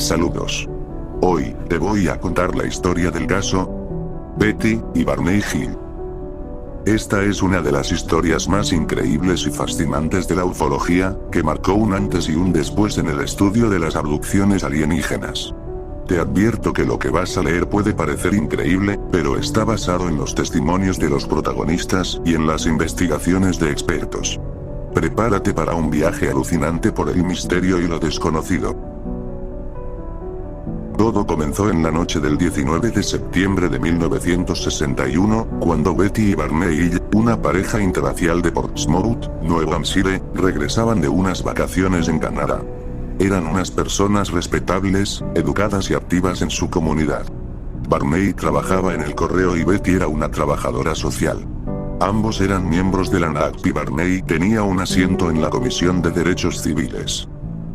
Saludos. Hoy, te voy a contar la historia del caso Betty y Barney Hill. Esta es una de las historias más increíbles y fascinantes de la ufología, que marcó un antes y un después en el estudio de las abducciones alienígenas. Te advierto que lo que vas a leer puede parecer increíble, pero está basado en los testimonios de los protagonistas y en las investigaciones de expertos. Prepárate para un viaje alucinante por el misterio y lo desconocido. Todo comenzó en la noche del 19 de septiembre de 1961, cuando Betty y Barney Hill, una pareja interracial de Portsmouth, Nueva Hampshire, regresaban de unas vacaciones en Canadá. Eran unas personas respetables, educadas y activas en su comunidad. Barney trabajaba en el correo y Betty era una trabajadora social. Ambos eran miembros de la NAACP y Barney tenía un asiento en la Comisión de Derechos Civiles.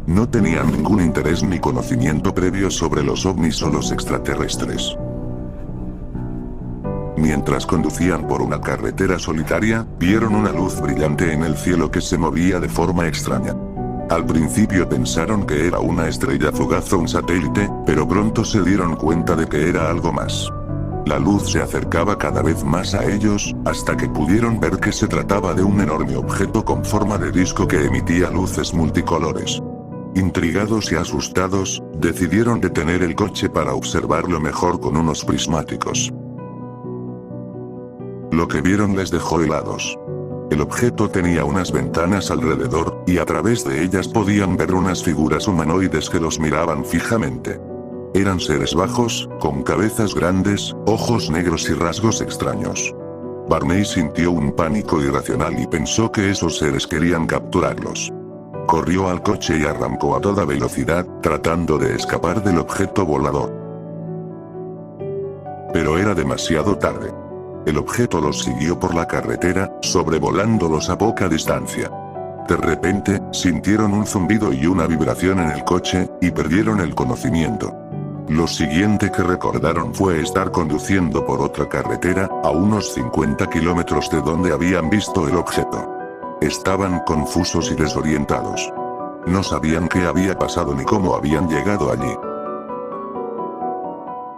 No tenían ningún interés ni conocimiento previo sobre los ovnis o los extraterrestres. Mientras conducían por una carretera solitaria, vieron una luz brillante en el cielo que se movía de forma extraña. Al principio pensaron que era una estrella fugaz o un satélite, pero pronto se dieron cuenta de que era algo más. La luz se acercaba cada vez más a ellos, hasta que pudieron ver que se trataba de un enorme objeto con forma de disco que emitía luces multicolores. Intrigados y asustados, decidieron detener el coche para observarlo mejor con unos prismáticos. Lo que vieron les dejó helados. El objeto tenía unas ventanas alrededor, y a través de ellas podían ver unas figuras humanoides que los miraban fijamente. Eran seres bajos, con cabezas grandes, ojos negros y rasgos extraños. Barney sintió un pánico irracional y pensó que esos seres querían capturarlos. Corrió al coche y arrancó a toda velocidad, tratando de escapar del objeto volador. Pero era demasiado tarde. El objeto los siguió por la carretera, sobrevolándolos a poca distancia. De repente, sintieron un zumbido y una vibración en el coche, y perdieron el conocimiento. Lo siguiente que recordaron fue estar conduciendo por otra carretera, a unos 50 kilómetros de donde habían visto el objeto. Estaban confusos y desorientados. No sabían qué había pasado ni cómo habían llegado allí.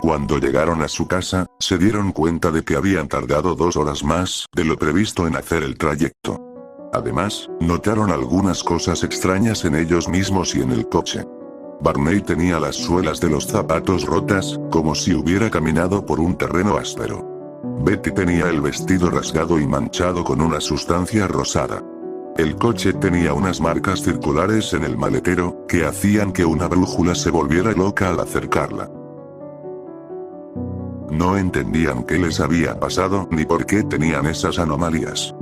Cuando llegaron a su casa, se dieron cuenta de que habían tardado 2 horas más de lo previsto en hacer el trayecto. Además, notaron algunas cosas extrañas en ellos mismos y en el coche. Barney tenía las suelas de los zapatos rotas, como si hubiera caminado por un terreno áspero. Betty tenía el vestido rasgado y manchado con una sustancia rosada. El coche tenía unas marcas circulares en el maletero, que hacían que una brújula se volviera loca al acercarla. No entendían qué les había pasado ni por qué tenían esas anomalías.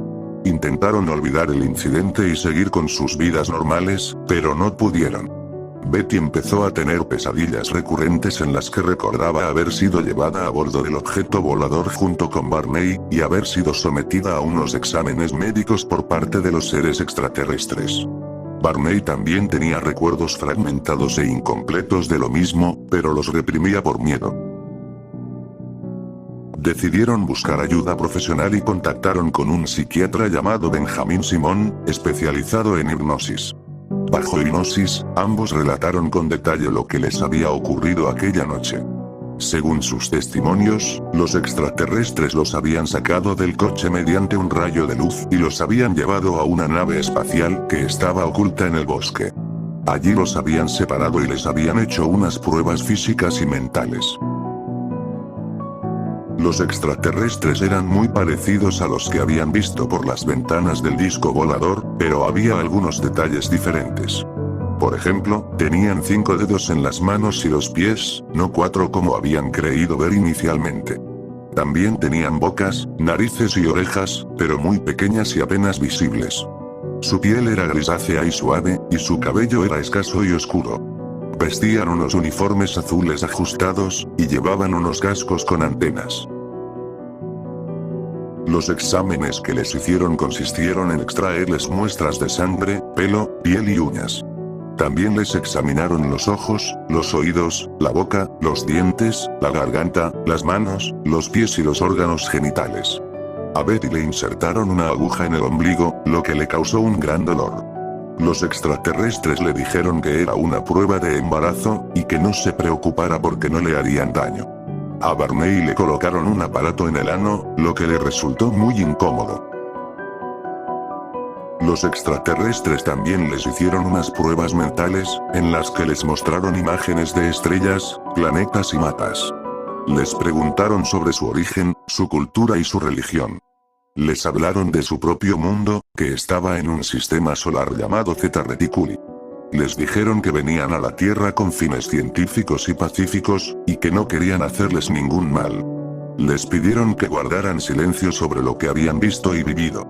Intentaron olvidar el incidente y seguir con sus vidas normales, pero no pudieron. Betty empezó a tener pesadillas recurrentes en las que recordaba haber sido llevada a bordo del objeto volador junto con Barney, y haber sido sometida a unos exámenes médicos por parte de los seres extraterrestres. Barney también tenía recuerdos fragmentados e incompletos de lo mismo, pero los reprimía por miedo. Decidieron buscar ayuda profesional y contactaron con un psiquiatra llamado Benjamin Simon, especializado en hipnosis. Bajo hipnosis, ambos relataron con detalle lo que les había ocurrido aquella noche. Según sus testimonios, los extraterrestres los habían sacado del coche mediante un rayo de luz y los habían llevado a una nave espacial que estaba oculta en el bosque. Allí los habían separado y les habían hecho unas pruebas físicas y mentales. Los extraterrestres eran muy parecidos a los que habían visto por las ventanas del disco volador, pero había algunos detalles diferentes. Por ejemplo, tenían 5 dedos en las manos y los pies, no 4 como habían creído ver inicialmente. También tenían bocas, narices y orejas, pero muy pequeñas y apenas visibles. Su piel era grisácea y suave, y su cabello era escaso y oscuro. Vestían unos uniformes azules ajustados, y llevaban unos cascos con antenas. Los exámenes que les hicieron consistieron en extraerles muestras de sangre, pelo, piel y uñas. También les examinaron los ojos, los oídos, la boca, los dientes, la garganta, las manos, los pies y los órganos genitales. A Betty le insertaron una aguja en el ombligo, lo que le causó un gran dolor. Los extraterrestres le dijeron que era una prueba de embarazo, y que no se preocupara porque no le harían daño. A Barney le colocaron un aparato en el ano, lo que le resultó muy incómodo. Los extraterrestres también les hicieron unas pruebas mentales, en las que les mostraron imágenes de estrellas, planetas y mapas. Les preguntaron sobre su origen, su cultura y su religión. Les hablaron de su propio mundo, que estaba en un sistema solar llamado Zeta Reticuli. Les dijeron que venían a la Tierra con fines científicos y pacíficos, y que no querían hacerles ningún mal. Les pidieron que guardaran silencio sobre lo que habían visto y vivido.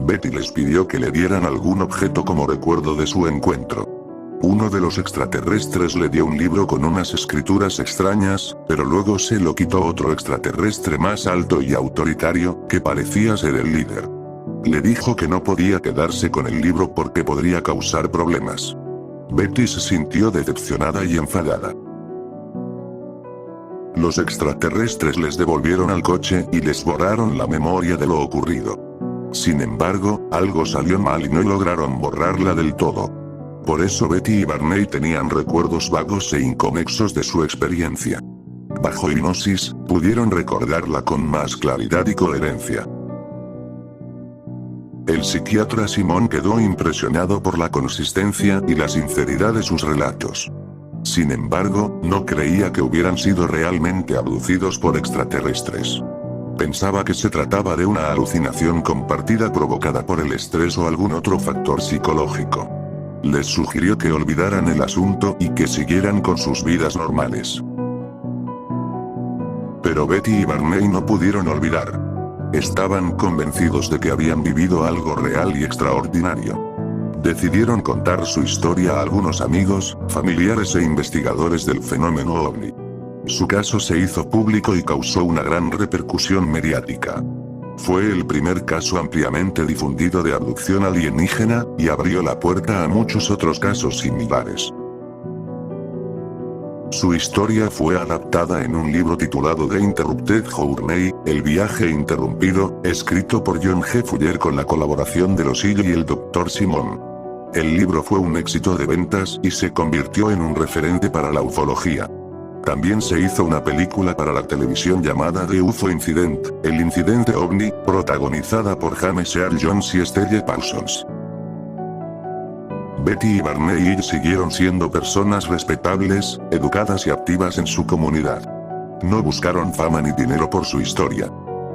Betty les pidió que le dieran algún objeto como recuerdo de su encuentro. Uno de los extraterrestres le dio un libro con unas escrituras extrañas, pero luego se lo quitó otro extraterrestre más alto y autoritario, que parecía ser el líder. Le dijo que no podía quedarse con el libro porque podría causar problemas. Betty se sintió decepcionada y enfadada. Los extraterrestres les devolvieron al coche y les borraron la memoria de lo ocurrido. Sin embargo, algo salió mal y no lograron borrarla del todo. Por eso Betty y Barney tenían recuerdos vagos e inconexos de su experiencia. Bajo hipnosis, pudieron recordarla con más claridad y coherencia. El psiquiatra Simon quedó impresionado por la consistencia y la sinceridad de sus relatos. Sin embargo, no creía que hubieran sido realmente abducidos por extraterrestres. Pensaba que se trataba de una alucinación compartida provocada por el estrés o algún otro factor psicológico. Les sugirió que olvidaran el asunto y que siguieran con sus vidas normales. Pero Betty y Barney no pudieron olvidar. Estaban convencidos de que habían vivido algo real y extraordinario. Decidieron contar su historia a algunos amigos, familiares e investigadores del fenómeno ovni. Su caso se hizo público y causó una gran repercusión mediática. Fue el primer caso ampliamente difundido de abducción alienígena, y abrió la puerta a muchos otros casos similares. Su historia fue adaptada en un libro titulado The Interrupted Journey, El viaje interrumpido, escrito por John G. Fuller con la colaboración de Losillo y el Dr. Simon. El libro fue un éxito de ventas y se convirtió en un referente para la ufología. También se hizo una película para la televisión llamada The UFO Incident, El Incidente OVNI, protagonizada por James Earl Jones y Stella Parsons. Betty y Barney siguieron siendo personas respetables, educadas y activas en su comunidad. No buscaron fama ni dinero por su historia.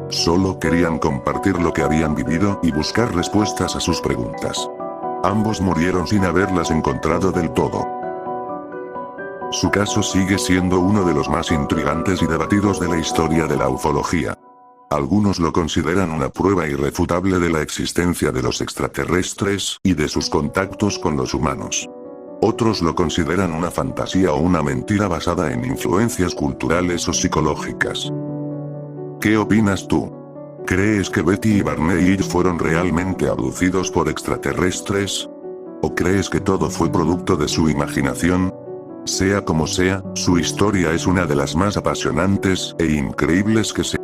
Solo querían compartir lo que habían vivido y buscar respuestas a sus preguntas. Ambos murieron sin haberlas encontrado del todo. Su caso sigue siendo uno de los más intrigantes y debatidos de la historia de la ufología. Algunos lo consideran una prueba irrefutable de la existencia de los extraterrestres y de sus contactos con los humanos. Otros lo consideran una fantasía o una mentira basada en influencias culturales o psicológicas. ¿Qué opinas tú? ¿Crees que Betty y Barney fueron realmente abducidos por extraterrestres? ¿O crees que todo fue producto de su imaginación? Sea como sea, su historia es una de las más apasionantes e increíbles que se